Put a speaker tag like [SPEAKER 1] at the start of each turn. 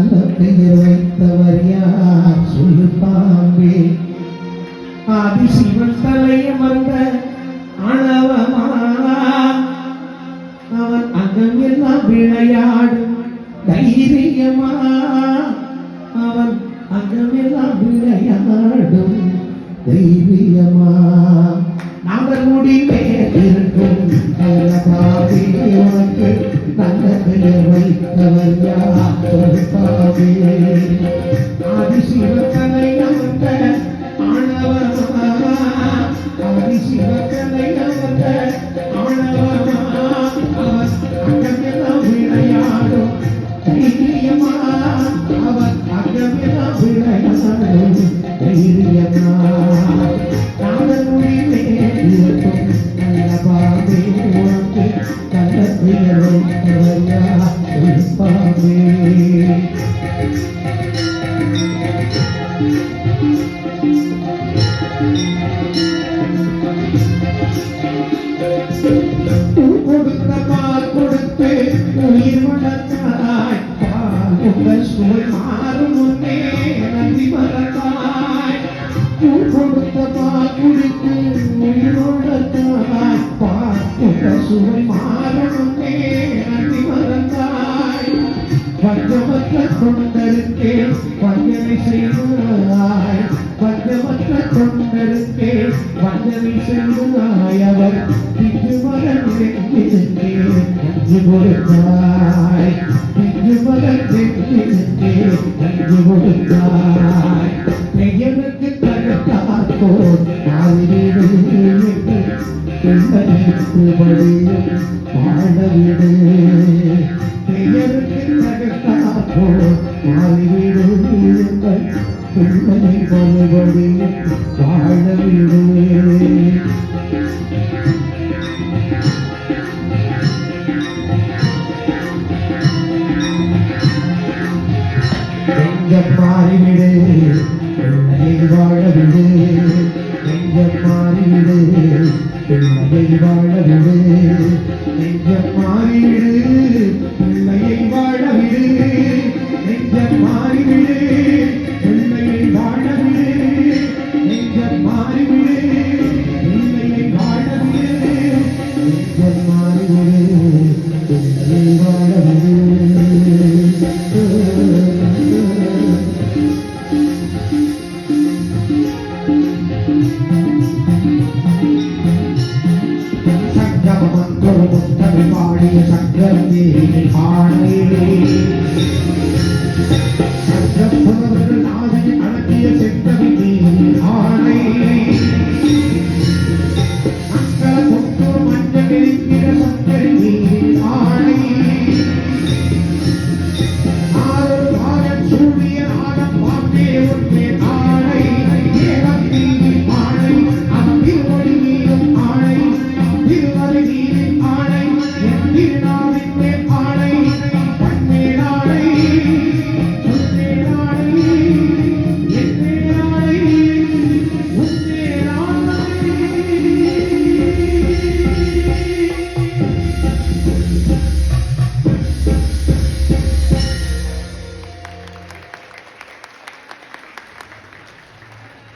[SPEAKER 1] நல்ல பெயர் வைத்தவர் யார் சொல்லு பாம்பே. ஆதிசிவன் தலையமர்ந்த ஆணவமா அவன் அங்கம் எல்லாம் விளையாடும் தைரியமா அவன் அங்கம் எல்லாம் விளையாடும் தைரியமா நாங்கள் முடிவே இருக்கும் உனக்கு நல்ல பெயர் வைத்தவர் யார் பாவே. ஆதிசிவன் தலையமர்ந்த ஆணவமா ஆதிசிவன் அமர்ந்த ஆணவமா அவன் அங்கமெல்லாம் விளையாடும் தைரியமா அவன் அங்கமெல்லாம் விளையாடும் தைரியமா நாங்கள் முடிவே இருக்கும் நல்ல பாவே உனக்கு நல்ல பெயர் வைத்தவர் யார் பாவே. கொடுத்த பால் கொடுத்து உயிர் வளர்த்தாய் பால் உங்கள் சுவை மாறும் முன்னே நன்றி மறந்தாய். கொடுத்த பால் குடித்து உயிர் வளர்த்தாய் பால் உங்கள் சுவை மாறும் முன்னே நன்றி மறந்தாய். பஞ்சமற்ற தொண்டருக்கே வஞ்சனை செய்தாய் பஞ்சமற்ற தொண்டருக்கே வஞ்சனை செய்தாய். அவர் திங்கு மலர் நெஞ்சிருக்கே நஞ்சு கொடுத்தாய் திங்கு மலர் நெஞ்சிருக்கே நஞ்சு கொடுத்தாய். பெயருக்கு தகத்தாக்கோ நாவிடு பெண்களுக்கு வழியும் வாழவிடு. பெயருக்கு தகத்தாக்கோ நாவிடு பெண்களை மறுபடியும் வாழவிடு. நெஞ்சம் மாறிவிடு பிள்ளையை வாழவிடு நெஞ்சம் மாறிவிடு பிள்ளையை வாழவிடு நெஞ்சம் மாறிவிடு பிள்ளையை வாழவிடு நெஞ்சம் மாறிவிடு பிள்ளையை வாழவிடு நெஞ்சம் மாறிவிடு பிள்ளையை வாழவிடு நெஞ்சம் மாறிவிடு பிள்ளையை வாழவிடு. பாடிய சக்கரமே ஆணை சக்கரவர்கள் நாவின் அடக்கிய செட்டமே ஆணை மக்கள் கொண்டு மஞ்சள் இருக்கிற